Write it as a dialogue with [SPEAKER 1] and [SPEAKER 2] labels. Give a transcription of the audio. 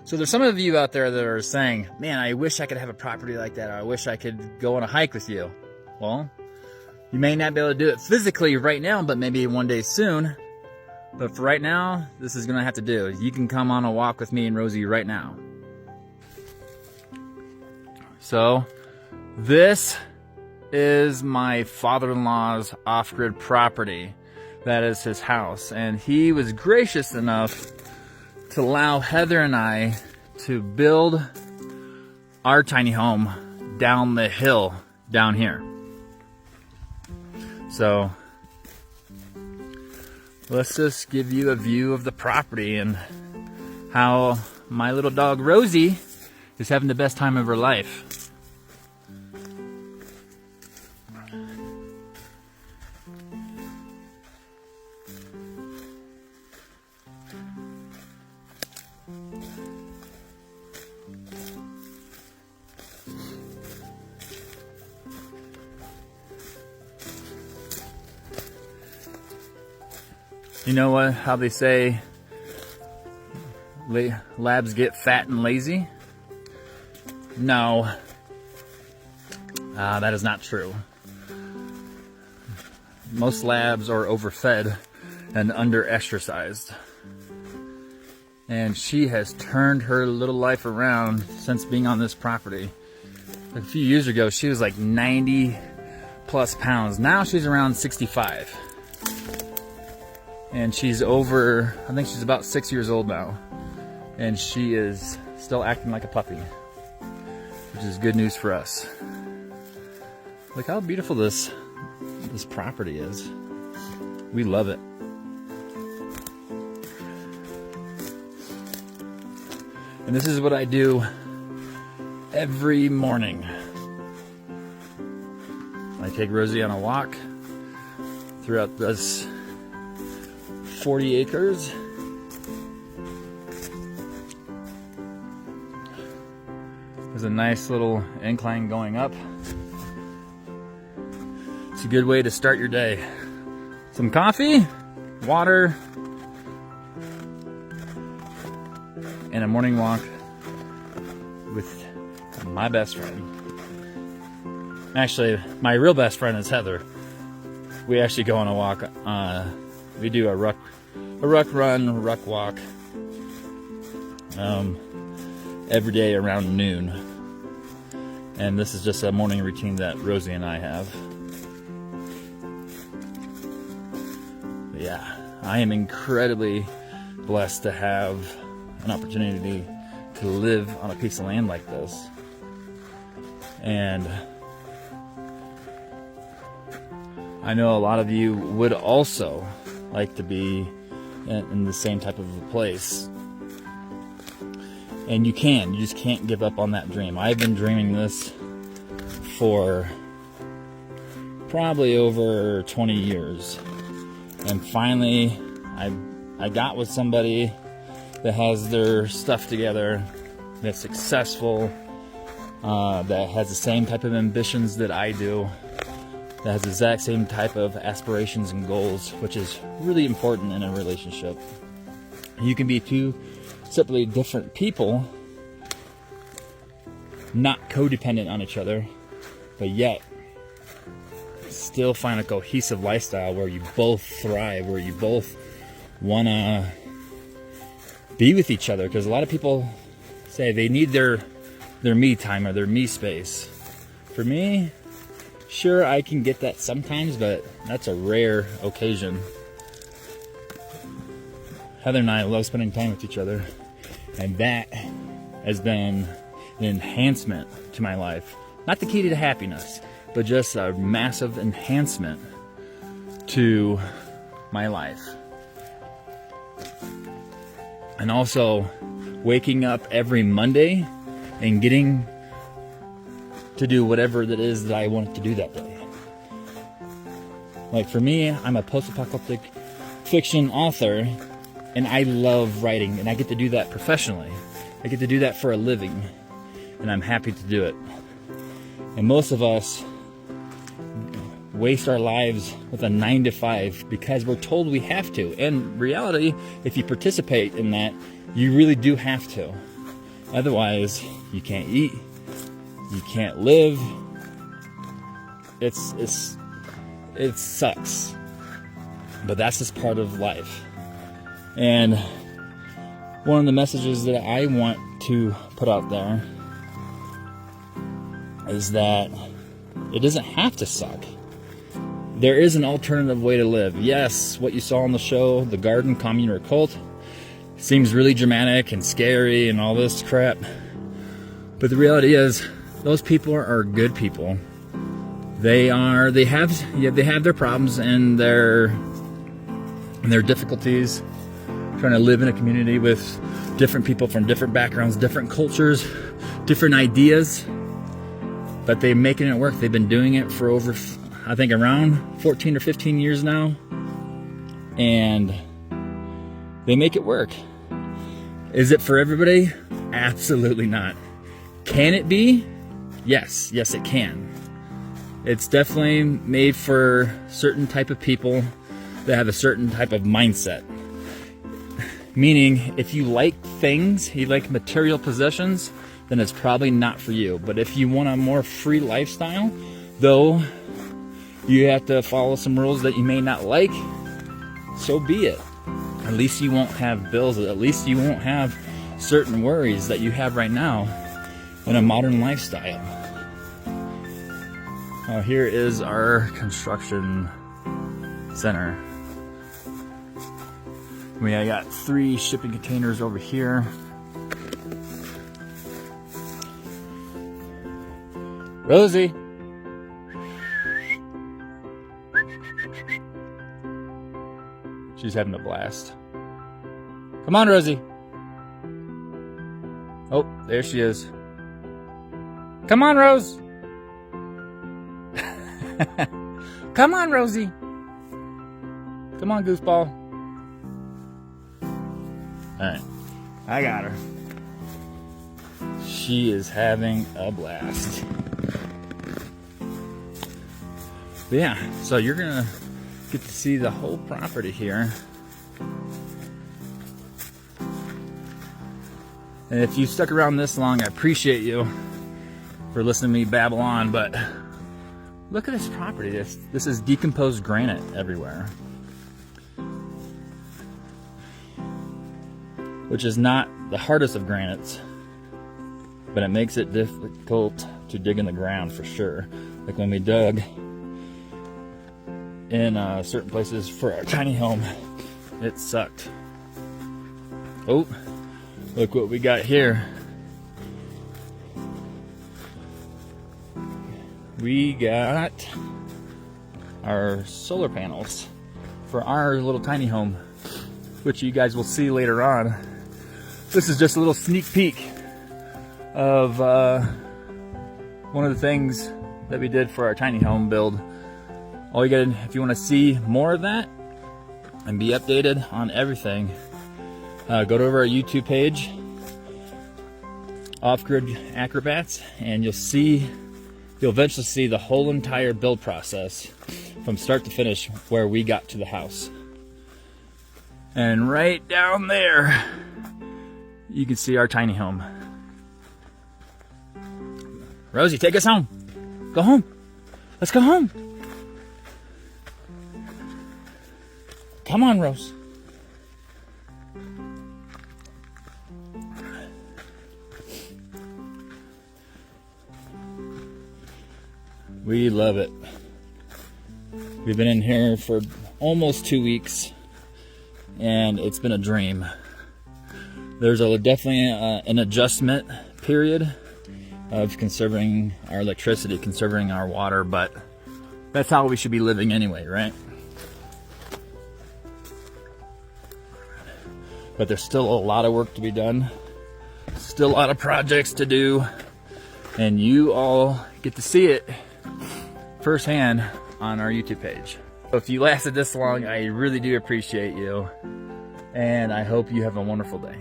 [SPEAKER 1] So there's some of you out there that are saying, man, I wish I could have a property like that, or I wish I could go on a hike with you. Well, you may not be able to do it physically right now, but maybe one day soon. But for right now, this is gonna have to do. You can come on a walk with me and Rosie right now. So, this is my father-in-law's off-grid property. That is his house. And he was gracious enough to allow Heather and I to build our tiny home down the hill down here. So let's just give you a view of the property and how my little dog Rosie is having the best time of her life. You know what? How they say labs get fat and lazy? No, that is not true. Most labs are overfed and under-exercised. And she has turned her little life around since being on this property. A few years ago, she was like 90 plus pounds. Now she's around 65. And she's over, I think she's about 6 years old now. And she is still acting like a puppy, which is good news for us. Look how beautiful this property is. We love it. And this is what I do every morning. I take Rosie on a walk throughout this 40 acres. There's a nice little incline going up. It's a good way to start your day. Some coffee, water, and a morning walk with my best friend. Actually, my real best friend is Heather. We actually go on a walk. We do a ruck walk every day around noon. And this is just a morning routine that Rosie and I have. But yeah, I am incredibly blessed to have an opportunity to live on a piece of land like this. And I know a lot of you would also like to be in the same type of a place. And you just can't give up on that dream. I've been dreaming this for probably over 20 years. And finally, I got with somebody that has their stuff together, that's successful, that has the same type of ambitions that I do, that has the exact same type of aspirations and goals, which is really important in a relationship. You can be two separately different people, not codependent on each other, but yet still find a cohesive lifestyle where you both thrive, where you both want to be with each other. Because a lot of people say they need their me time or their me space. For me, sure, I can get that sometimes, but that's a rare occasion. Heather and I love spending time with each other, and that has been an enhancement to my life. Not the key to happiness, but just a massive enhancement to my life. And also, waking up every Monday and getting to do whatever it is that I wanted to do that day. Like for me, I'm a post-apocalyptic fiction author, and I love writing, and I get to do that professionally. I get to do that for a living, and I'm happy to do it. And most of us waste our lives with a 9-to-5 because we're told we have to. And reality, if you participate in that, you really do have to. Otherwise, you can't eat, you can't live. It sucks, but that's just part of life. And one of the messages that I want to put out there is that it doesn't have to suck. There is an alternative way to live. Yes, what you saw on the show, The Garden, Commune, or Cult, seems really dramatic and scary and all this crap. But the reality is, those people are good people. They have their problems and their difficulties, trying to live in a community with different people from different backgrounds, different cultures, different ideas. But they're making it work. They've been doing it for over, I think, around 14 or 15 years now. And they make it work. Is it for everybody? Absolutely not. Can it be? Yes, it can. It's definitely made for certain type of people that have a certain type of mindset. Meaning, if you like things, you like material possessions, then it's probably not for you. But if you want a more free lifestyle, though you have to follow some rules that you may not like, so be it. At least you won't have bills. At least you won't have certain worries that you have right now in a modern lifestyle. Here is our construction center. I got 3 shipping containers over here. Rosie! She's having a blast. Come on, Rosie! Oh, there she is. Come on, Rose! Come on, Rosie! Come on, gooseball. Alright, I got her. She is having a blast. But yeah, so you're gonna get to see the whole property here. And if you stuck around this long, I appreciate you for listening to me babble on, but look at this property. This is decomposed granite everywhere. Which is not the hardest of granites, but it makes it difficult to dig in the ground for sure. Like when we dug in certain places for our tiny home, it sucked. Oh, look what we got here. We got our solar panels for our little tiny home, which you guys will see later on. This is just a little sneak peek of one of the things that we did for our tiny home build. All you gotta, if you want to see more of that and be updated on everything, go to our YouTube page, Off Grid Acrobats, and you'll eventually see the whole entire build process from start to finish where we got to the house. And right down there, you can see our tiny home. Rosie, take us home. Go home. Let's go home. Come on, Rose. We love it. We've been in here for almost 2 weeks, and it's been a dream. There's definitely an adjustment period of conserving our electricity, conserving our water, but that's how we should be living anyway, right? But there's still a lot of work to be done, still a lot of projects to do, and you all get to see it firsthand on our YouTube page. So if you lasted this long, I really do appreciate you, and I hope you have a wonderful day.